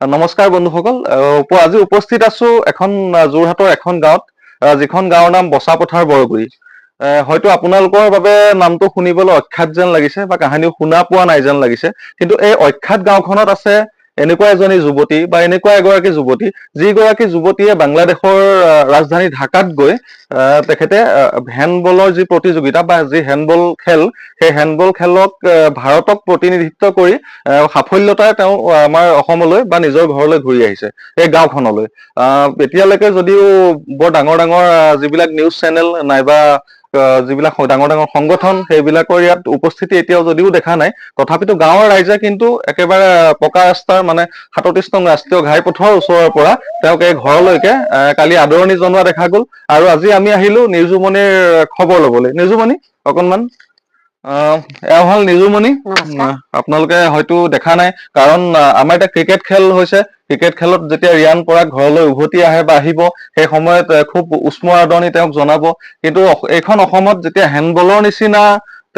নমস্কাৰ বন্ধুসকল। আজি উপস্থিত আছো এখন যোৰহাটৰ এখন গাঁৱত, যিখন গাঁৱৰ নাম বচাপথাৰ বৰগুৰি। হয়তো আপোনালোকৰ বাবে নামটো শুনিবলৈ অখ্যাত যেন লাগিছে বা কাহিনীও শুনা পোৱা নাই যেন লাগিছে, কিন্তু এই অখ্যাত গাঁওখনত আছে এনেকুৱা এজনী যুৱতী বা এনেকুৱা এগৰাকী যুৱতী, যিগৰাকী যুৱতীয়ে বাংলাদেশৰ ৰাজধানী ঢাকাত গৈ তেখেতে হেণ্ডবলৰ যি প্ৰতিযোগিতা বা যি হেণ্ডবল খেল, সেই হেণ্ডবল খেলক ভাৰতক প্ৰতিনিধিত্ব কৰি সাফল্যতাৰে তেওঁ আমাৰ অসমলৈ বা নিজৰ ঘৰলৈ ঘূৰি আহিছে, এই গাঁওখনলৈ। এতিয়ালৈকে যদিও বৰ ডাঙৰ ডাঙৰ যিবিলাক নিউজ চেনেল নাইবা যিবিলাক ডাঙৰ ডাঙৰ সংগঠন, সেইবিলাকৰ ইয়াত উপস্থিতি এতিয়াও যদিও দেখা নাই, তথাপিতো গাঁৱৰ ৰাইজে কিন্তু একেবাৰে পকা ৰাস্তাৰ মানে ৩৭ নং ৰাষ্ট্ৰীয় ঘাইপথৰ ওচৰৰ পৰা তেওঁক এই ঘৰলৈকে কালি আদৰণি জনোৱা দেখা গ'ল। আৰু আজি আমি আহিলো নিজুমণিৰ খবৰ ল'বলৈ। নিজুমণি, অকণমান এয়া হ'ল নিজুমণি। আপোনালোকে হয়তো দেখা নাই, কাৰণ আমাৰ এতিয়া ক্ৰিকেট খেল হৈছে। ক্ৰিকেট খেলত যেতিয়া ৰিয়ান পৰাগ ঘৰলৈ উভতি আহে বা আহিব, সেই সময়ত খুব উষ্ম আদৰণি তেওঁক জনাব। কিন্তু এইখন অসমত যেতিয়া হেণ্ডবলৰ নিচিনা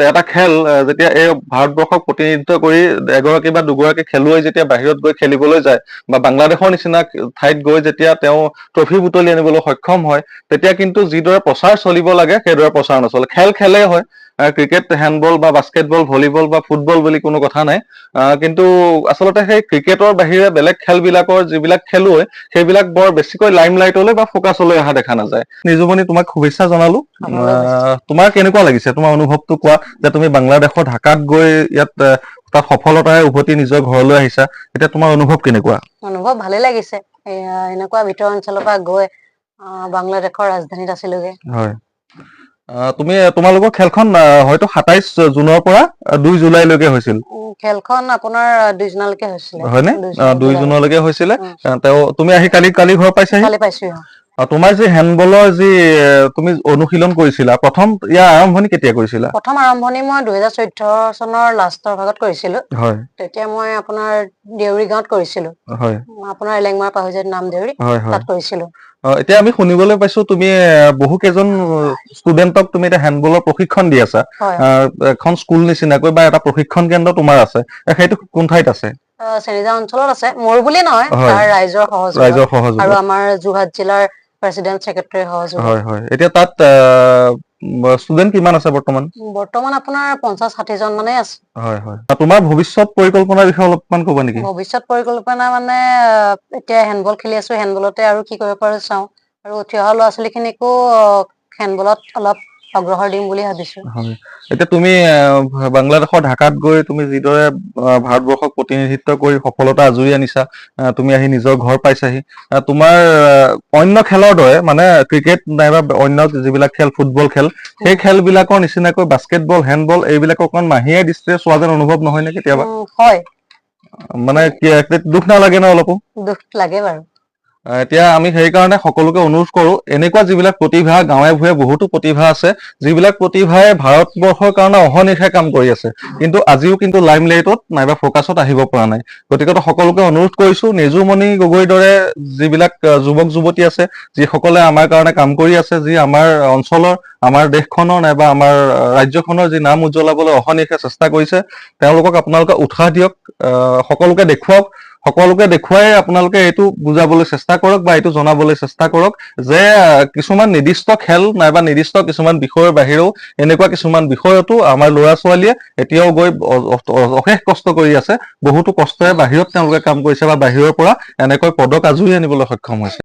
এটা খেল, যেতিয়া এই ভাৰতবৰ্ষক প্ৰতিনিধিত্ব কৰি এগৰাকী বা দুগৰাকী খেলুৱৈ যেতিয়া বাহিৰত গৈ খেলিবলৈ যায় বা বাংলাদেশৰ নিচিনা ঠাইত গৈ যেতিয়া তেওঁ ট্ৰফি বুটলি আনিবলৈ সক্ষম হয়, তেতিয়া কিন্তু যিদৰে প্ৰচাৰ চলিব লাগে সেইদৰে প্ৰচাৰ নচলে। খেল খেলেই হয়, ক্ৰিকেট, হেণ্ডবল বা বাস্কেটবল, ভলীবল বা ফুটবল বুলি কোনো কথা নাই। কিন্তু আচলতে সেই ক্ৰিকেটৰ বাহিৰে বেলেগ খেলবিলাকৰ যিবিলাক খেলুৱৈ, সেইবিলাক বৰ বেছিকৈ লাইমলাইটলৈ বা ফকাচলৈ অহা দেখা নাযায়। নিজুমণি, তোমাক শুভেচ্ছা জনালো। তোমাৰ কেনেকুৱা লাগিছে, তোমাৰ অনুভৱটো কোৱা, যে তুমি বাংলাদেশৰ ঢাকাত গৈ ইয়াত তাত সফলতাৰে উভতি নিজৰ ঘৰলৈ আহিছা, এতিয়া তোমাৰ অনুভৱ কেনেকুৱা? অনুভৱ ভালে লাগিছে। এনেকুৱা ভিতৰ অঞ্চলৰ পৰা গৈ বাংলাদেশৰ ৰাজধানীত আছিলোগে। হয়, তোমালোকৰ খেলখন হয়তো ২৭ জুনৰ পৰা ২ জুলাইলৈকে হৈছিল। খেলখন আপোনাৰ ২ জুনলৈকে হৈছিলে। হয়নে? ২ জুনলৈকে হৈছিলে। তুমি আহি কালি ঘৰ পাইছাহি? কালি পাইছো। তোমাৰ যি হেণ্ডবলৰ যি তুমি অনুশীলন কৰিছিলা, প্ৰথম ইয়াৰ আৰম্ভণি কেতিয়া কৰিছিলা? প্ৰথম আৰম্ভণি মই ২০১৪ চনৰ লাষ্টৰ ভাগত কৰিছিলো। হয়, তেতিয়া মই আপোনাৰ দেউৰী গাঁৱত কৰিছিলো। হয়, আপোনাৰ এলেংমাৰ পাহুজাত নাম দেউৰী, তাত কৰিছিলো। এতিয়া আমি শুনিবলৈ পাইছো তুমি বহু কেইজন ষ্টুডেণ্টক তুমি এতিয়া হেণ্ডবলৰ প্ৰশিক্ষণ দি আছা। এখন স্কুল নিচিনাকৈ বা এটা প্ৰশিক্ষণ কেন্দ্ৰ তোমাৰ আছে, সেইটো কোন ঠাইত আছে? চেনিজা অঞ্চলত আছে। মোৰ বুলি নহয়, তাৰ ৰাইজৰ সহযোগত আৰু আমাৰ যোৰহাট জিলাৰ প্ৰেচিডেণ্ট ছেক্ৰেটাৰী সহযোগত। হয় হয়। এতিয়া তাত ষ্টুডেণ্ট কিমান আছে বৰ্তমান? বৰ্তমান আপোনাৰ ৫০-৬০ জন মানেই আছে। হয় হয়। তোমাৰ ভৱিষ্যত পৰিকল্পনাৰ বিষয়ে অলপমান ক'বা নেকি? ভৱিষ্যত পৰিকল্পনা মানে এতিয়া হেণ্ডবল খেলি আছো, হেণ্ডবলতে আৰু কি কৰিব পাৰো চাওঁ, আৰু উঠি অহা ল'ৰা ছোৱালীখিনিকো হেণ্ডবলত অলপ অগ্ৰসৰ দিম বুলি ভাবিছো। হয়, এতিয়া তুমি বাংলাদেশৰ ঢাকাত গৈ তুমি যিদৰে ভাৰতবৰ্ষক প্ৰতিনিধিত্ব কৰি সফলতা আজুৰি আনিছা, তুমি আহি নিজৰ ঘৰ পাইছাহি। তোমাৰ অন্য খেলৰ দৰে, মানে ক্ৰিকেট নাইবা অন্য যিবিলাক খেল, ফুটবল খেল, সেই খেলবিলাকৰ নিচিনাকৈ বাস্কেটবল, হেণ্ডবল এইবিলাক অকমান মাহিয়াই দৃষ্টিৰে চোৱা যেন অনুভৱ নহয় নে কেতিয়াবা? হয়। মানে দুখ নালাগে ন অলপো? দুখ লাগে বাৰু। এতিয়া আমি সেইকাৰণে সকলোকে অনুৰোধ কৰো, এনেকুৱা যিবিলাক প্ৰতিভা, গাঁৱে ভূঞে বহুতো প্ৰতিভা আছে, যিবিলাক প্ৰতিভাই ভাৰতবৰ্ষৰ কাৰণে অহৰ্নিশে কাম কৰি আছে, কিন্তু আজিও কিন্তু লাইমলাইটত নাইবা ফকাছত আহিব পৰা নাই। গতিকে সকলোকে অনুৰোধ কৰিছো, নিজুমণি গগৈৰ দৰে যিবিলাক যুৱক যুৱতী আছে, যিসকলে আমাৰ কাৰণে কাম কৰি আছে, যি আমাৰ অঞ্চলৰ, আমাৰ দেশখনৰ নাইবা আমাৰ ৰাজ্যখনৰ যি নাম উজ্জ্বলাবলৈ অহৰ্নিশে চেষ্টা কৰিছে, তেওঁলোকক আপোনালোকে উৎসাহ দিয়ক, সকলোকে দেখুৱাওক। সকলোকে দেখুৱাই আপোনালোকে এইটো বুজাবলৈ চেষ্টা কৰক বা এইটো জনাবলৈ চেষ্টা কৰক যে কিছুমান নিৰ্দিষ্ট খেল নাইবা নিৰ্দিষ্ট কিছুমান বিষয়ৰ বাহিৰেও এনেকুৱা কিছুমান বিষয়তো আমাৰ ল'ৰা ছোৱালীয়ে এতিয়াও গৈ অশেষ কষ্ট কৰি আছে। বহুতো কষ্টৰে বাহিৰত তেওঁলোকে কাম কৰিছে বা বাহিৰৰ পৰা এনেকৈ পদক আজুৰি আনিবলৈ সক্ষম হৈছে।